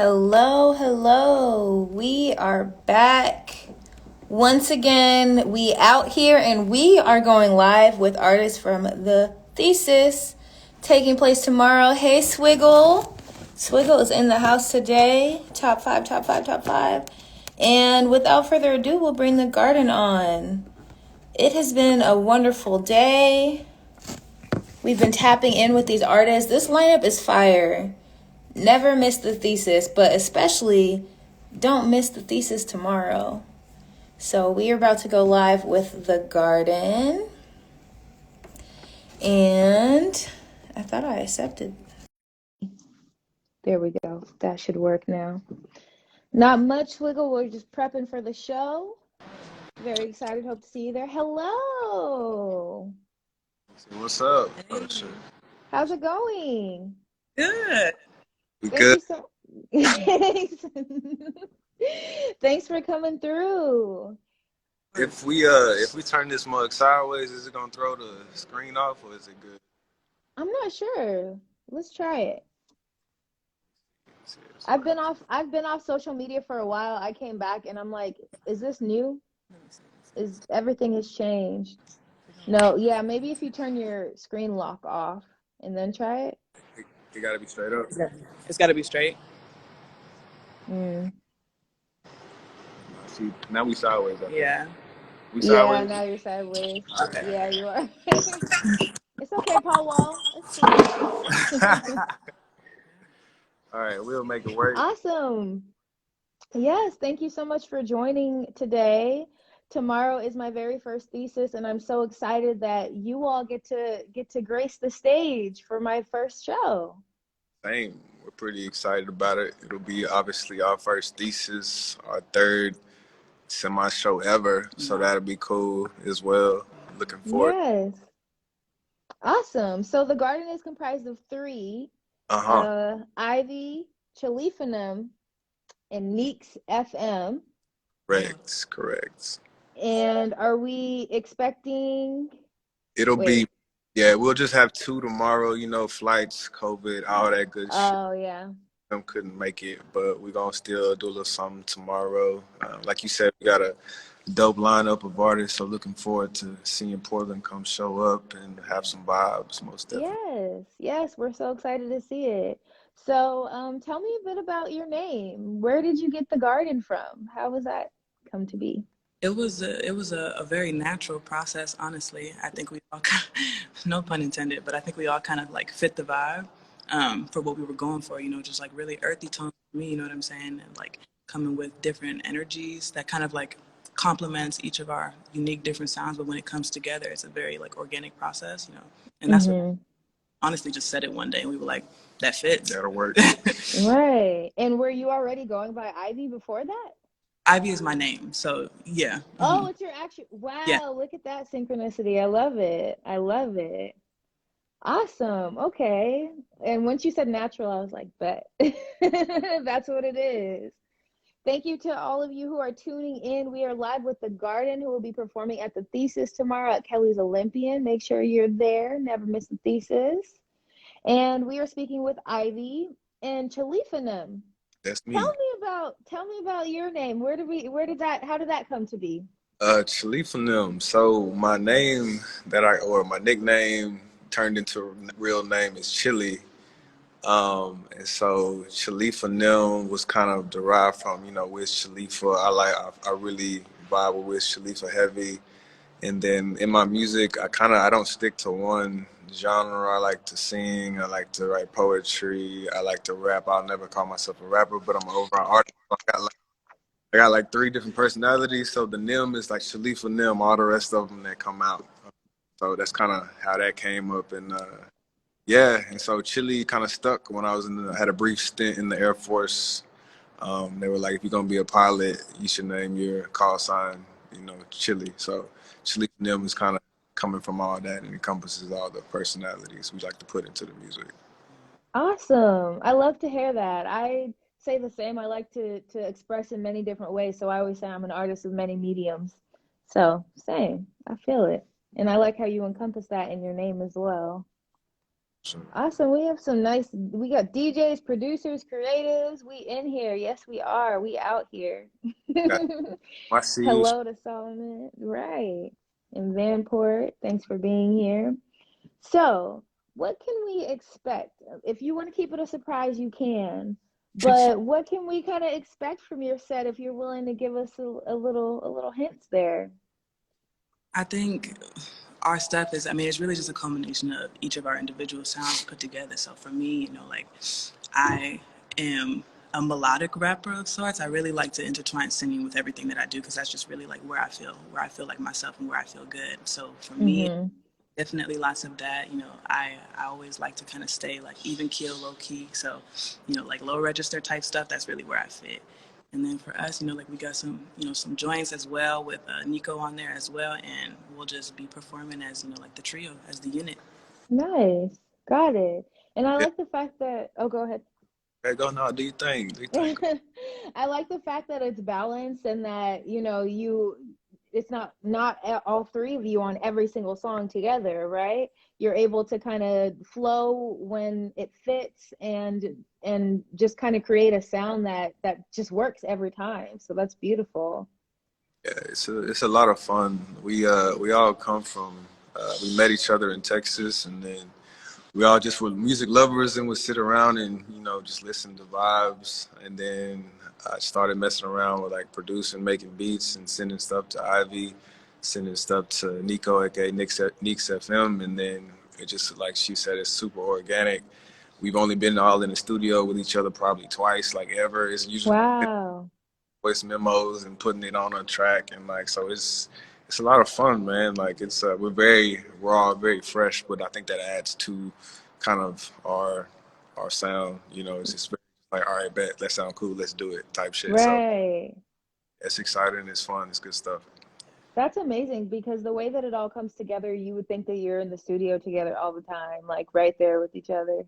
Hello, hello. We are back once again. We out here and we are going live with artists from the Thesis taking place tomorrow. Hey, Swiggle. Swiggle is in the house today. Top five, top five, top five. And without further ado, we'll bring the Gard3n on. It has been a wonderful day. We've been tapping in with these artists. This lineup is fire. Never miss the Thesis, but especially don't miss the Thesis tomorrow. So we are about to go live with the Gard3n. And I thought I accepted. There we go. That should work now. Not much, Wiggle. We're just prepping for the show. Very excited. Hope to see you there. Hello. What's up? Hey. How's it going? Good. Good. Thanks for coming through. If we turn this mug sideways, is it gonna throw the screen off or is it good? I'm not sure. Let's try it. I've been off social media for a while. I came back and I'm like, is this new? Is everything has changed? No, yeah, maybe if you turn your screen lock off and then try it. It gotta be straight up. It's gotta be straight. Mm. See, now we sideways. Yeah. We sideways. Yeah, now you're sideways. Okay. Yeah, you are. It's okay, Paul Wall. It's cool. All right, we'll make it work. Awesome. Yes, thank you so much for joining today. Tomorrow is my very first thesis, and I'm so excited that you all get to grace the stage for my first show. Same. We're pretty excited about it. It'll be obviously our first thesis, our third semi-show ever, so that'll be cool as well. Looking forward. Yes. Awesome. So the Gard3n is comprised of three. Ivy Chilifanem and Neeks FM. Correct. And are we expecting? It'll be, yeah, we'll just have two tomorrow, flights, COVID, all that good shit. Oh, yeah. Them couldn't make it, but we're going to still do a little something tomorrow. Like you said, we got a dope lineup of artists, so looking forward to seeing Portland come show up and have some vibes, most definitely. Yes, we're so excited to see it. So tell me a bit about your name. Where did you get the Gard3n from? How was that come to be? It was a very natural process, honestly. I think we all, no pun intended, but I think we all kind of like fit the vibe for what we were going for, just like really earthy tone for me, you know what I'm saying? And like coming with different energies that kind of like complements each of our unique different sounds. But when it comes together, it's a very like organic process, and that's what honestly just said it one day and we were like, that fits. That'll work. Right. And were you already going by Ivy before that? Ivy is my name, so yeah. Oh, it's your actual, wow, yeah. Look at that synchronicity. I love it. Awesome. Okay. And once you said natural, I was like, bet. That's what it is. Thank you to all of you who are tuning in. We are live with the Gard3n, who will be performing at the Thesis tomorrow at Kelly's Olympian. Make sure you're there. Never miss the Thesis. And we are speaking with Ivy and Chilifanem. That's me. Tell me about your name. How did that come to be? Chilifanem. So my name my nickname turned into a real name is Chili. And so Chilifanem was kind of derived from, Wiz Khalifa. I really vibe with Wiz Khalifa heavy. And then in my music, I don't stick to one genre. I like to sing. I like to write poetry. I like to rap. I'll never call myself a rapper, but I'm an overall artist. I got like three different personalities. So the Nim is like Chilifanem, all the rest of them that come out. So that's kind of how that came up. And and so Chili kind of stuck when I had a brief stint in the Air Force. They were like, if you're going to be a pilot, you should name your call sign, Chili. So Chilifanem is kind of coming from all that and encompasses all the personalities we like to put into the music. Awesome. I love to hear that. I say the same. I like to express in many different ways. So I always say I'm an artist of many mediums. So same. I feel it. And I like how you encompass that in your name as well. So, Awesome. We got DJs, producers, creatives. We in here. Yes, we are. We out here. got my seeds. Hello to Solomon. Right. And Vanport, thanks for being here. So, what can we expect? If you want to keep it a surprise, you can. But what can we kind of expect from your set if you're willing to give us a little hints there? I think our stuff is, I mean, it's really just a combination of each of our individual sounds put together. So for me, you know, like I am a melodic rapper of sorts. I really like to intertwine singing with everything that I do because that's just really like where I feel like myself and where I feel good. So for me, Mm-hmm. definitely lots of that. You know, I always like to kind of stay like even keel, low key. So, you know, like low register type stuff, that's really where I fit. And then for us, you know, like we got some, you know, some joints as well with Nico on there as well. And we'll just be performing as, you know, like the trio, as the unit. Nice. Got it. And I Yeah, like the fact that, oh, go ahead. okay, go now. Do your thing. Do your thing. I like the fact that it's balanced and that, it's not all three of you on every single song together, right? You're able to kind of flow when it fits and just kind of create a sound that just works every time. So that's beautiful. Yeah, it's a lot of fun. We all come from we met each other in Texas, and then we all just were music lovers and would sit around and just listen to vibes. And then I started messing around with like producing, making beats, and sending stuff to Ivy, sending stuff to Nico, aka Nick's FM, and then it just like she said, it's super organic. We've only been all in the studio with each other probably twice, like ever. It's usually Wow. voice memos and putting it on a track, and like so it's a lot of fun, man. Like it's we're very raw, very fresh, but I think that adds to kind of our sound. It's just very, like, all right, bet, that sound cool, let's do it type shit. So Right. it's exciting, it's fun, it's good stuff. That's amazing because the way that it all comes together, you would think that you're in the studio together all the time, like right there with each other.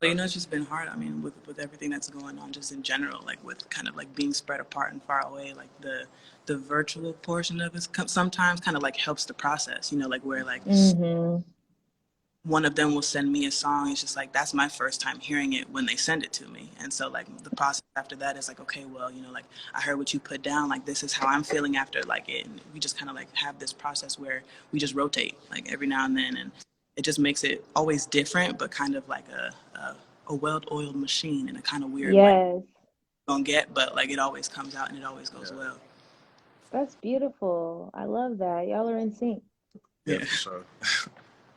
But, you know, it's just been hard. I mean, with everything that's going on just in general, like with kind of like being spread apart and far away, like the virtual portion of it sometimes kind of like helps the process, you know, like where like Mm-hmm. one of them will send me a song. It's just like that's my first time hearing it when they send it to me, and so like the process after that is like, okay, well, you know, like I heard what you put down, like this is how I'm feeling after like it, and we just kind of like have this process where we just rotate like every now and then, and it just makes it always different, but kind of like a well-oiled machine in a kind of weird way. Yes. Don't get, but like it always comes out and it always goes Yeah, well. That's beautiful. I love that. Y'all are in sync. yeah, Yeah. for sure.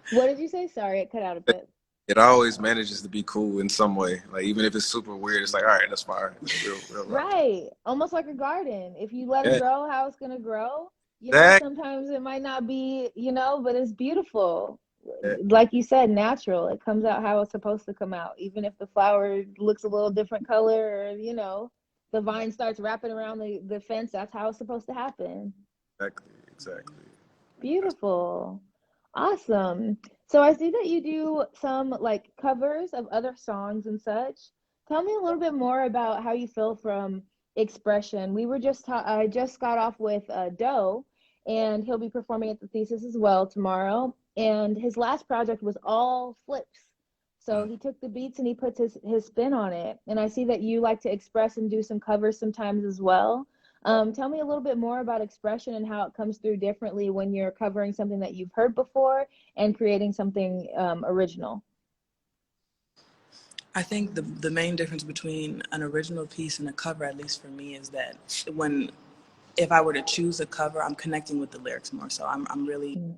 What did you say? Sorry, it cut out a bit. It always manages to be cool in some way. Like even if it's super weird, it's like, all right, that's fine. It's real rock. Right. Almost like a garden. If you let it Yeah, grow how it's gonna grow, exactly. sometimes it might not be, but it's beautiful. Yeah, Like you said, natural. It comes out how it's supposed to come out. Even if the flower looks a little different color or, the vine starts wrapping around the fence, that's how it's supposed to happen. exactly. Beautiful. Awesome. So I see that you do some like covers of other songs and such. Tell me a little bit more about how you feel from Expression. I just got off with Doe, and he'll be performing at the Thesis as well tomorrow. And his last project was all flips. So Mm. he took the beats and he puts his spin on it. And I see that you like to express and do some covers sometimes as well. Tell me a little bit more about Expression and how it comes through differently when you're covering something that you've heard before and creating something original. I think the main difference between an original piece and a cover, at least for me, is that when if I were to choose a cover, I'm connecting with the lyrics more. So I'm really Mm.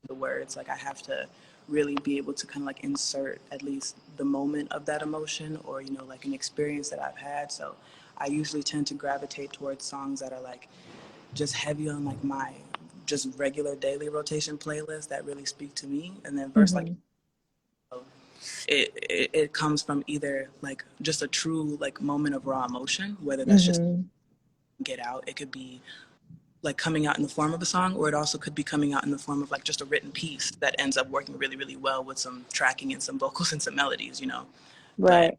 the words. Like I have to really be able to kind of like insert at least the moment of that emotion or you know like an experience that I've had. So I usually tend to gravitate towards songs that are like just heavy on like my just regular daily rotation playlist that really speak to me. And then verse like Mm-hmm. it comes from either like just a true like moment of raw emotion, whether that's just Mm-hmm. get out. It could be like coming out in the form of a song, or it also could be coming out in the form of like just a written piece that ends up working really, really well with some tracking and some vocals and some melodies, you know. But Right.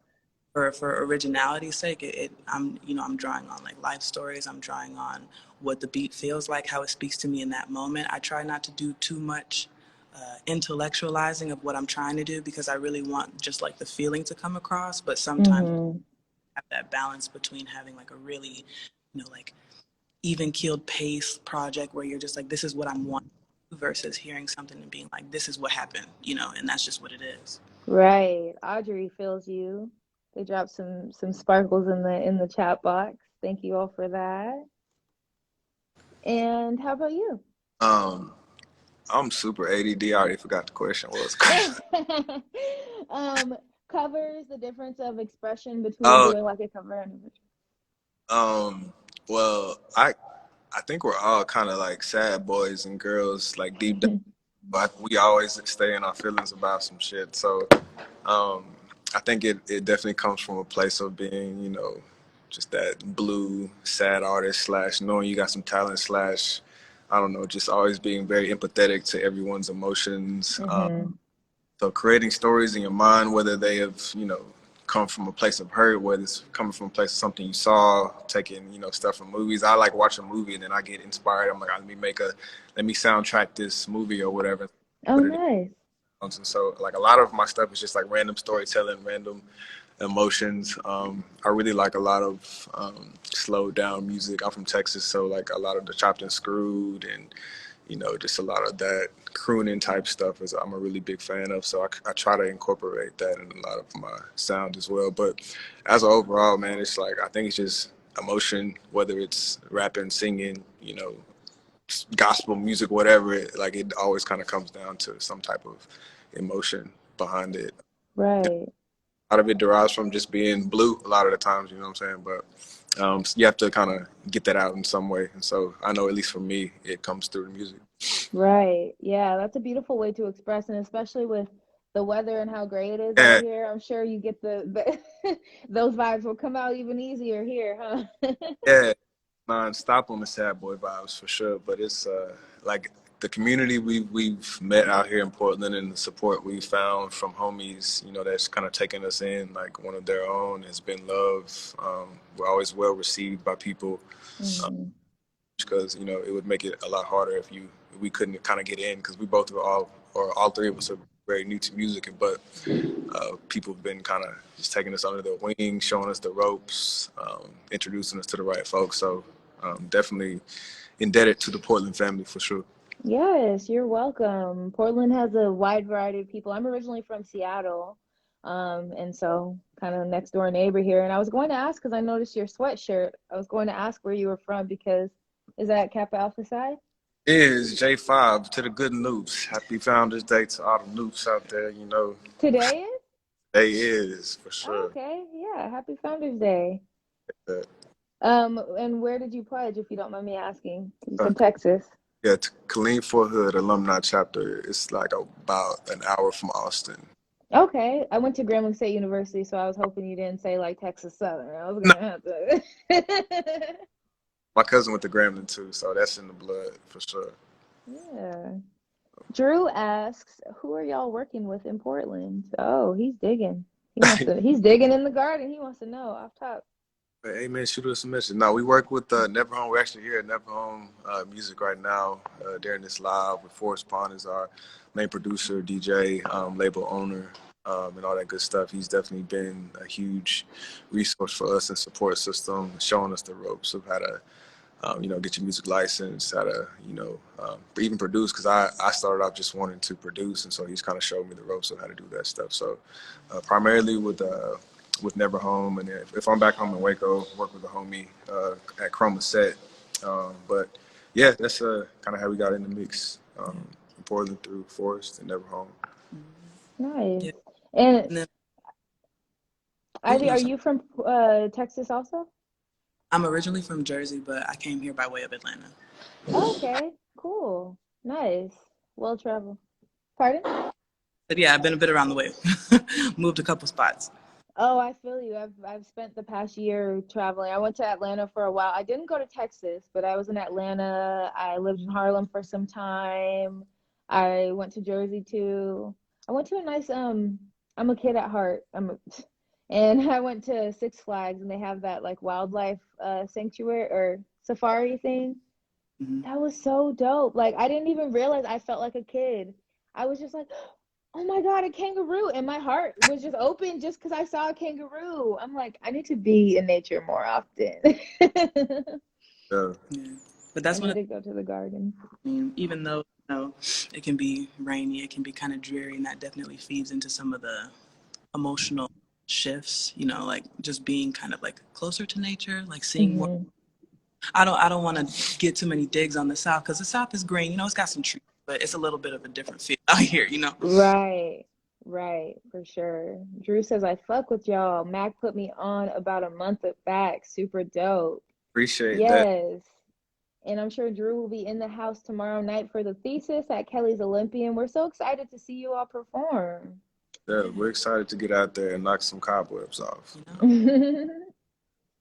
for originality's sake, I'm drawing on like life stories. I'm drawing on what the beat feels like, how it speaks to me in that moment. I try not to do too much intellectualizing of what I'm trying to do, because I really want just like the feeling to come across. But sometimes Mm-hmm. have that balance between having like a really, like even keeled pace project where you're just like, this is what I'm wanting, versus hearing something and being like, this is what happened, and that's just what it is. Right. Audrey feels you. They dropped some sparkles in the chat box. Thank you all for that. And how about you? I'm super ADD. I already forgot the question was. Covers, the difference of expression between Oh, doing like a cover and well, I think we're all kind of like sad boys and girls, like deep down, but we always stay in our feelings about some shit. So, um, I think it definitely comes from a place of being, just that blue, sad artist slash knowing you got some talent slash, I don't know, just always being very empathetic to everyone's emotions. mm-hmm. So creating stories in your mind, whether they have, come from a place of hurt, whether it's coming from a place of something you saw, taking, stuff from movies. I like watch a movie and then I get inspired. I'm like, let me soundtrack this movie or whatever. Oh, Put it in. nice. And so like a lot of my stuff is just like random storytelling, random emotions. I really like a lot of slowed down music. I'm from Texas, so like a lot of the chopped and screwed and just a lot of that crooning type stuff is I'm a really big fan of. So I try to incorporate that in a lot of my sound as well. But as an overall, man, it's like I think it's just emotion, whether it's rapping, singing, gospel music, whatever. It always kind of comes down to some type of emotion behind it. Right. A lot of it derives from just being blue a lot of the times, you know what I'm saying? But you have to kind of get that out in some way. And so I know, at least for me, it comes through the music. Right. Yeah, that's a beautiful way to express, and especially with the weather and how great it is out Yeah, here, I'm sure you get the those vibes will come out even easier here, huh? yeah, non-stop on the sad boy vibes for sure. But it's like the community we've met out here in Portland and the support we found from homies, that's kind of taken us in like one of their own has been love. We're always well received by people. Mm-hmm. Because it would make it a lot harder if we couldn't kind of get in because we both were all three of us are very new to music, but people have been kind of just taking us under their wing, showing us the ropes, introducing us to the right folks. So definitely indebted to the Portland family for sure. Yes, you're welcome. Portland has a wide variety of people. I'm originally from Seattle, and so kind of next door neighbor here. And I was going to ask because I noticed your sweatshirt. I was going to ask where you were from because is that Kappa Alpha Psi? Is J5 to the good news. Happy Founders Day to all the noobs out there. Today is? Day is for Oh, sure. okay. Yeah, happy Founders Day. Uh, And where did you pledge, if you don't mind me asking? You uh, said Texas. yeah, to Killeen Fort Hood Alumni Chapter. It's like about an hour from Austin. Okay. I went to Grambling State University, so I was hoping you didn't say like Texas Southern. I was No, gonna have to. my cousin went to Grambling too, so that's in the blood for sure. Yeah. Drew asks, "Who are y'all working with in Portland?" Oh, he's digging. He's digging in the garden. He wants to know off top. Hey man, shoot us a message. No, we work with Never Home. We're actually here at Never Home Music right now during this live with Forrest Pond is our main producer, DJ, label owner, and all that good stuff. He's definitely been a huge resource for us and support system, showing us the ropes of how to get your music license, how to, even produce. Because I started off just wanting to produce, and so he's kind of showed me the ropes of how to do that stuff. So primarily with Never Home, and if I'm back home in Waco, work with a homie at Chroma Set. But yeah, that's kind of how we got in the mix. In Portland through Forest and Never Home. Nice. Yeah. And And then, oh Ivy, no, are sorry. you from Texas also? I'm originally from Jersey, but I came here by way of Atlanta. Okay, cool. Nice. Well traveled. Pardon? But yeah, I've been a bit around the way. Moved a couple spots. Oh, I feel you. I've spent the past year traveling. I went to Atlanta for a while. I didn't go to Texas, but I was in Atlanta. I lived in Harlem for some time. I went to Jersey too. I went to a nice I'm a kid at heart. And I went to Six Flags and they have that like wildlife sanctuary or safari thing. Mm-hmm. That was so dope. Like I didn't even realize I felt like a kid. I was just like, oh my God, a kangaroo. And my heart was just open just because I saw a kangaroo. I'm like, I need to be in nature more often. Yeah. Yeah. But I that's need one to go to the garden. even though it can be rainy, it can be kind of dreary, and that definitely feeds into some of the emotional shifts. Like just being kind of like closer to nature, like seeing more. Hmm. I don't want to get too many digs on the South because the South is green. It's got some trees, but it's a little bit of a different feel out here. Right, right, for sure. Drew says, I fuck with y'all. Mac put me on about a month back. Super dope. Appreciate that. Yes. And I'm sure Drew will be in the house tomorrow night for the thesis at Kelly's Olympian. We're so excited to see you all perform. Yeah, we're excited to get out there and knock some cobwebs off.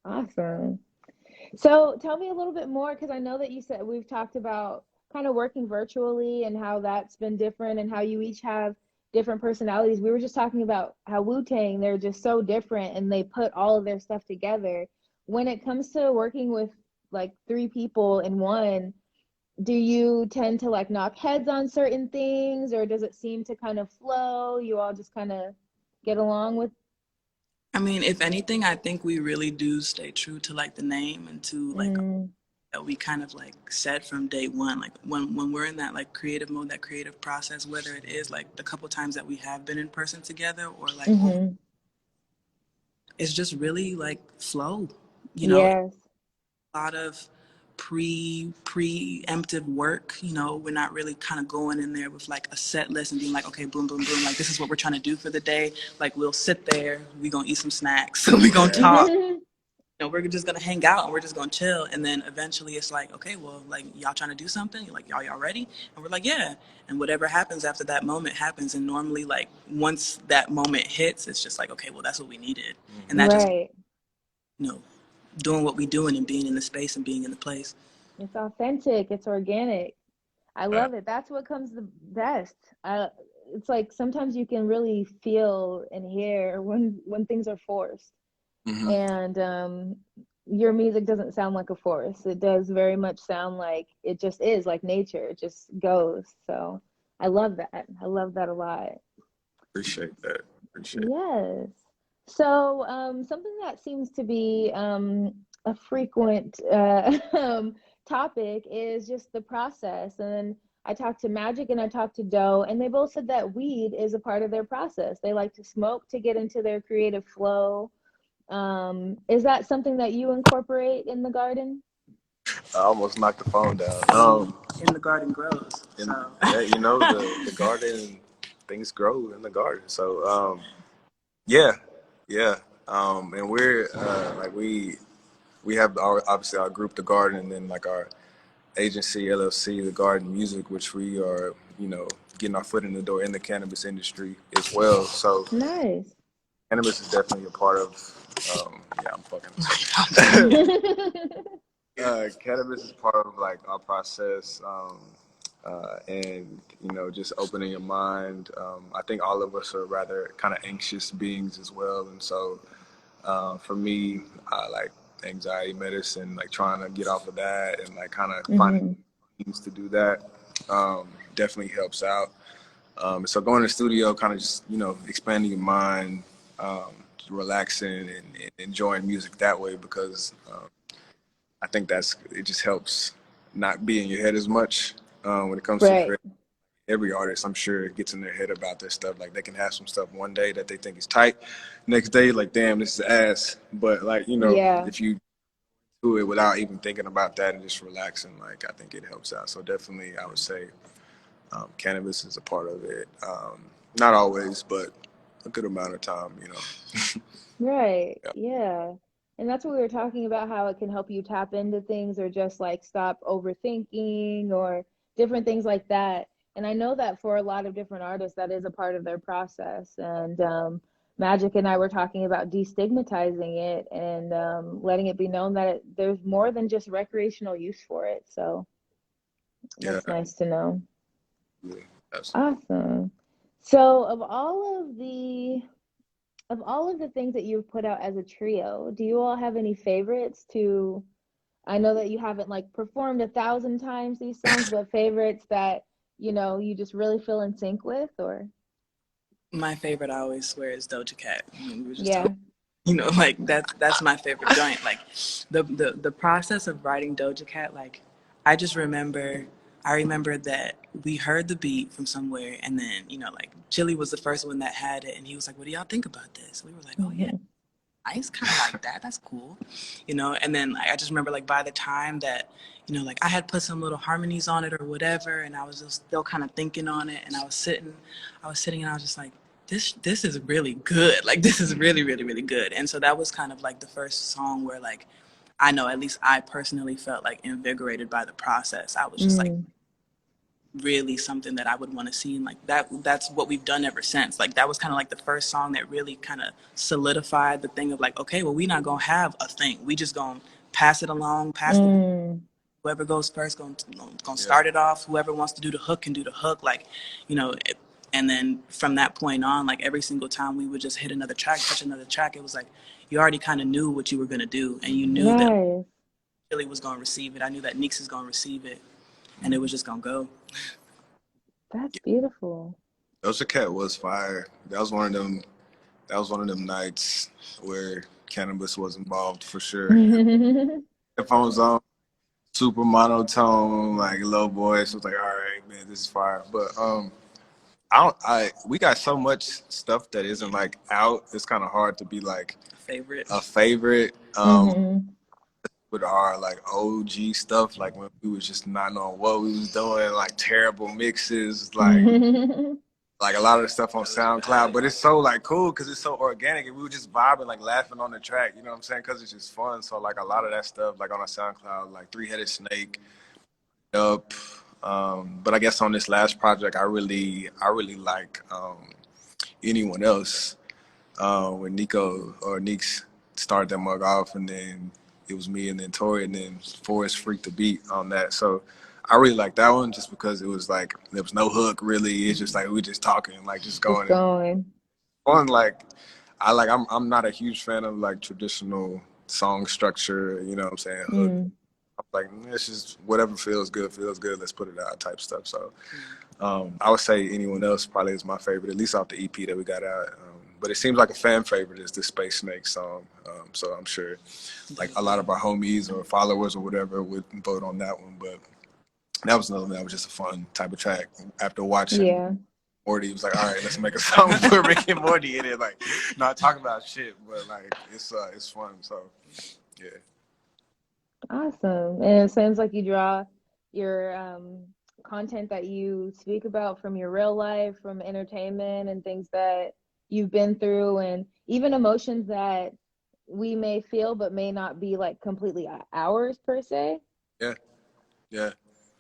Awesome. So tell me a little bit more, because I know that you said we've talked about kind of working virtually and how that's been different and how you each have different personalities. We were just talking about how Wu-Tang, they're just so different and they put all of their stuff together. When it comes to working with like three people in one, do you tend to like knock heads on certain things, or does it seem to kind of flow? You all just kind of get along with? I mean, if anything, I think we really do stay true to like the name and to like Mm, that we kind of like said from day one. Like when we're in that like creative mode, that creative process, whether it is like the couple times that we have been in person together or like over, mm-hmm. it's just really like flow. Yes. A lot of preemptive work. We're not really kind of going in there with like a set list and being like, okay, boom, boom, boom, like this is what we're trying to do for the day. Like we'll sit there, we gonna eat some snacks, we gonna Yeah. talk. We're just gonna hang out and we're just gonna chill. And then eventually it's like, okay, well, like y'all trying to do something? Like y'all ready? And we're like, yeah. And whatever happens after that moment happens. And normally, like once that moment hits, it's just like, okay, well, that's what we needed. And that just, Right. you know, doing what we doing and being in the space and being in the place. It's authentic, it's organic. I Yeah. love it. That's what comes the best. It's like sometimes you can really feel and hear when things are forced. Hmm. And your music doesn't sound like a force. It does very much sound like it just is like nature. It just goes. So I love that. I love that a lot. Appreciate that. Appreciate it. Yes. So, something that seems to be a frequent topic is just the process. And I talked to Magic and I talked to Doe, and they both said that weed is a part of their process. They like to smoke to get into their creative flow. Is that something that you incorporate in the garden? I almost knocked the phone down. In the garden grows. And So yeah, the garden, things grow in the garden. So yeah, yeah. And we're like we have our obviously our group, the Garden, and then like our agency LLC, the Garden Music, which we are getting our foot in the door in the cannabis industry as well. So Nice. cannabis is definitely a part of. Yeah, I'm fucking. Cannabis is part of like our process, and just opening your mind. I think all of us are rather kind of anxious beings as well, and so for me, I like anxiety medicine, like trying to get off of that and like kind of finding Hmm. things to do that. Definitely helps out. So going to the studio, kind of just expanding your mind, relaxing and enjoying music that way because. I think it just helps not be in your head as much when it comes to Right. creating. Every artist, I'm sure, gets in their head about their stuff. Like they can have some stuff one day that they think is tight, next day like, damn, this is ass. But like Yeah. if you do it without even thinking about that and just relaxing, like I think it helps out. So definitely, I would say cannabis is a part of it. Not always, but a good amount of time. Right. Yeah. Yeah. And that's what we were talking about, how it can help you tap into things or just like stop overthinking or different things like that. And I know that for a lot of different artists, that is a part of their process. And Magic and I were talking about destigmatizing it and letting it be known that there's more than just recreational use for it. So Yeah, that's nice to know. absolutely. Absolutely. Awesome. So of all of the things that you've put out as a trio, do you all have any favorites I know that you haven't like performed 1,000 times these songs, but favorites that you know, you just really feel in sync with, or? My favorite, I always swear, is Doja Cat. I mean, we were just Yeah. talking, like that's my favorite joint. Like the process of writing Doja Cat, like I remember that we heard the beat from somewhere, and then like Chili was the first one that had it, and he was like, "What do y'all think about this?" We were like, "Oh yeah, Hmm. nice, kind of like that. That's cool," And then like, I just remember like by the time that like I had put some little harmonies on it or whatever, and I was just still kind of thinking on it, and I was sitting, and I was just like, this is really good. Like this is really really really good. And so that was kind of like the first song where like I know at least I personally felt like invigorated by the process. I was just like Mm. really something that I would want to see, and like that's what we've done ever since. Like that was kind of like the first song that really kind of solidified the thing of like, okay, well, we're not gonna have a thing, we just gonna pass it along, pass the Mm. whoever goes first gonna Yeah. start it off, whoever wants to do the hook can do the hook, like and then from that point on, like every single time we would just hit another track, touch another track, it was like you already kind of knew what you were gonna do, and you knew that Nice. Billy was gonna receive it, I knew that Neeks is gonna receive it, and it was just gonna go. That's beautiful. Doja Cat was fire. That was one of them. That was one of them nights where cannabis was involved for sure. If I was on super monotone, like low voice, it was like, all right, man, this is fire. But we got so much stuff that isn't like out. It's kind of hard to be like Favorite. a favorite. Hmm. With our like OG stuff, like when we was just not knowing what we was doing, like terrible mixes, like a lot of the stuff on SoundCloud, but it's so like cool because it's so organic and we were just vibing, like laughing on the track, you know what I'm saying? Because it's just fun. So like a lot of that stuff, like on our SoundCloud, like Three-Headed Snake, up. But I guess on this last project, I really like anyone else. When Nico or Neeks started that mug off, and then it was me, and then Tori, and then Forrest freaked the beat on that. So I really like that one just because it was like there was no hook really. It's just like we just talking, like just Just going and going. fun. Like I'm not a huge fan of like traditional song structure. You know what I'm saying? Hook. Mm. I'm like it's just whatever feels good, feels good. Let's put it out type stuff. So I would say anyone else probably is my favorite, at least off the EP that we got out. But it seems like a fan favorite is the Space Snake song. So I'm sure like a lot of our homies or followers or whatever would vote on that one. But that was another one that was just a fun type of track. After watching Yeah. Morty, was like, all right, let's make a song with Rick and Morty in it. Like, not talking about shit, but like it's fun. So yeah. Awesome. And it sounds like you draw your content that you speak about from your real life, from entertainment and things that you've been through, and even emotions that we may feel but may not be like completely ours per se, Yeah. Yeah.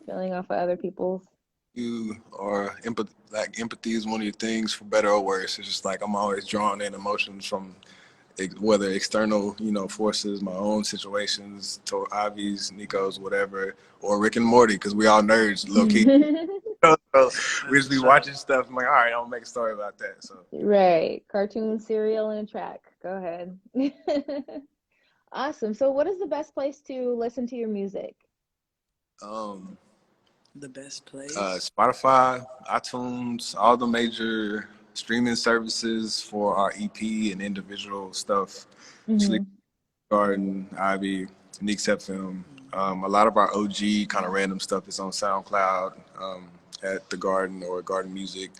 feeling off of other people's. You or empathy is one of your things for better or worse. It's just like I'm always drawing in emotions from whether external, forces, my own situations, to Ivy's, Nico's, whatever, or Rick and Morty, because we all nerds, low key. So we just be watching stuff. I'm like, all right, I'll make a story about that. So Right. Cartoon, cereal, and a track. Go ahead. Awesome. So what is the best place to listen to your music? um, The best place. Spotify, iTunes, all the major streaming services for our EP and individual stuff. Hmm. Gard3n, Ivy, Nick's FM. A lot of our OG kind of random stuff is on SoundCloud at the Garden or Garden Music.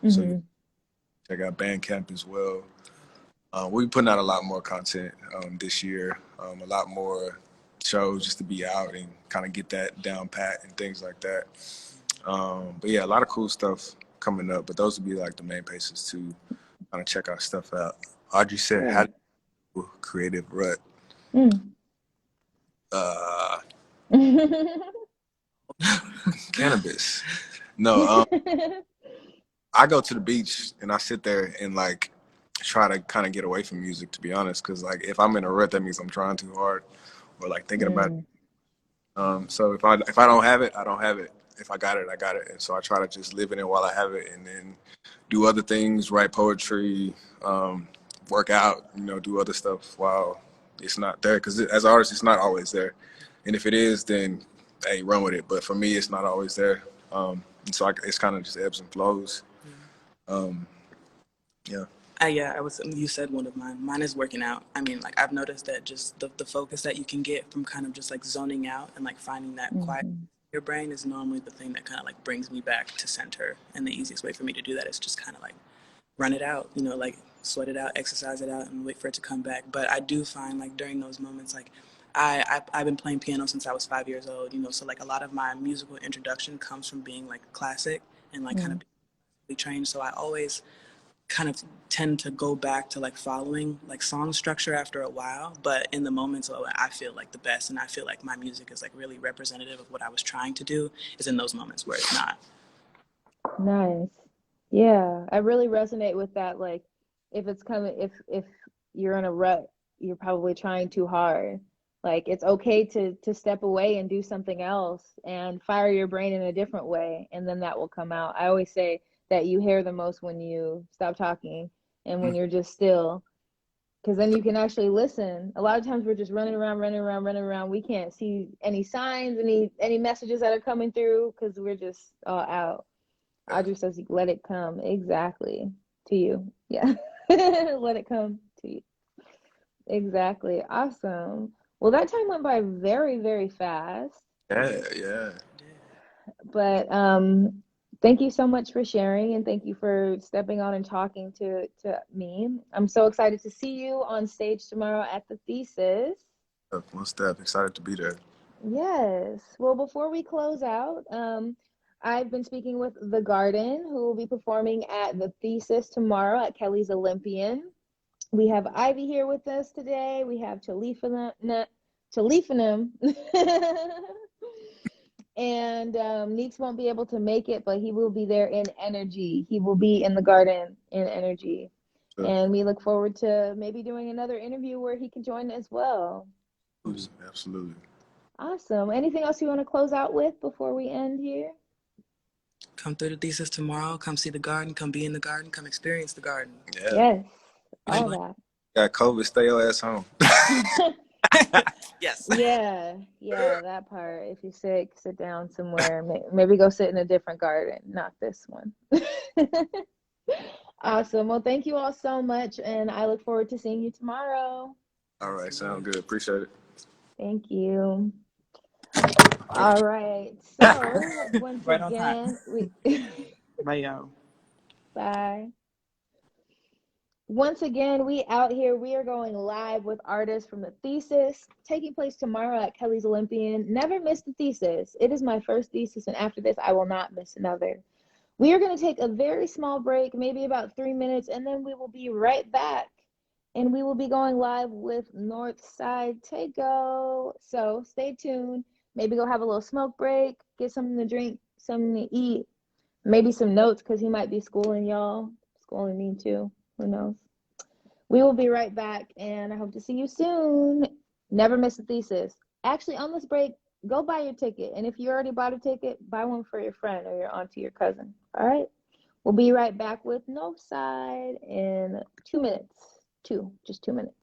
So you Hmm. can check out Bandcamp as well. We'll be putting out a lot more content this year, a lot more shows just to be out and kind of get that down pat and things like that. But yeah, a lot of cool stuff coming up. But those would be like the main places to kind of check our stuff out. Audrey said, "How Right. do you do creative rut?" Mm. Uh, Cannabis. No, I go to the beach and I sit there and like try to kind of get away from music, to be honest, because like if I'm in a rut, that means I'm trying too hard or like thinking about it. Mm. So if I don't have it, I don't have it. If I got it, I got it. And so I try to just live in it while I have it, and then do other things, write poetry, work out, do other stuff while it's not there. Because as an artist, it's not always there. And if it is, then hey, run with it. But for me, it's not always there. And so it's kind of just ebbs and flows. Yeah. You said one of mine. Mine is working out. I mean, like I've noticed that just the focus that you can get from kind of just like zoning out and like finding that quiet in your brain is normally the thing that kind of like brings me back to center. And the easiest way for me to do that is just kind of like run it out, you know, like sweat it out, exercise it out, and wait for it to come back. But I do find like during those moments, like I've been playing piano since I was 5 years old, you know, so like a lot of my musical introduction comes from being like classic and like kind of being trained. So I always kind of tend to go back to like following like song structure after a while, but in the moments where I feel like the best and I feel like my music is like really representative of what I was trying to do is in those moments where it's not. Nice. Yeah, I really resonate with that. Like, if it's coming, if you're in a rut, you're probably trying too hard. Like, it's okay to step away and do something else and fire your brain in a different way, and then that will come out. I always say that you hear the most when you stop talking and when you're just still, because then you can actually listen. A lot of times we're just running around, running around, running around. We can't see any signs, any messages that are coming through because we're just all out. Audrey says, let it come. Exactly. To you. Yeah. Let it come to you. Exactly. Awesome. Well, that time went by very, very fast. Yeah. But thank you so much for sharing, and thank you for stepping on and talking to me. I'm so excited to see you on stage tomorrow at the Thesis. One step. Excited to be there. Yes. Well, before we close out, I've been speaking with TheGard3n, who will be performing at the Thesis tomorrow at Kelly's Olympian. We have Ivy here with us today. We have Chilifanem, and Neeks won't be able to make it, but he will be there in energy. He will be in the garden in energy. Sure. And we look forward to maybe doing another interview where he can join as well. Absolutely. Awesome. Anything else you want to close out with before we end here? Come through the Thesis tomorrow. Come see the garden. Come be in the garden. Come experience the garden. Yeah. Yes. All that. Got COVID. Stay your ass home. Yes. Yeah, that part. If you're sick, sit down somewhere. Maybe go sit in a different garden, not this one. Awesome. Well, thank you all so much, and I look forward to seeing you tomorrow. All right. Sound good. Appreciate it. Thank you. All right. So once Right on again, time. Bye, y'all. Bye. Once again, we out here. We are going live with artists from the Thesis, taking place tomorrow at Kelly's Olympian. Never miss the Thesis. It is my first Thesis, and after this, I will not miss another. We are going to take a very small break, maybe about 3 minutes, and then we will be right back. And we will be going live with Northside Takeo. So stay tuned. Maybe go have a little smoke break, get something to drink, something to eat, maybe some notes because he might be schooling y'all, schooling me too. Who knows? We will be right back, and I hope to see you soon. Never miss a Thesis. Actually, on this break, go buy your ticket. And if you already bought a ticket, buy one for your friend or your auntie, your cousin. All right? We'll be right back with Northside in 2 minutes. Just 2 minutes.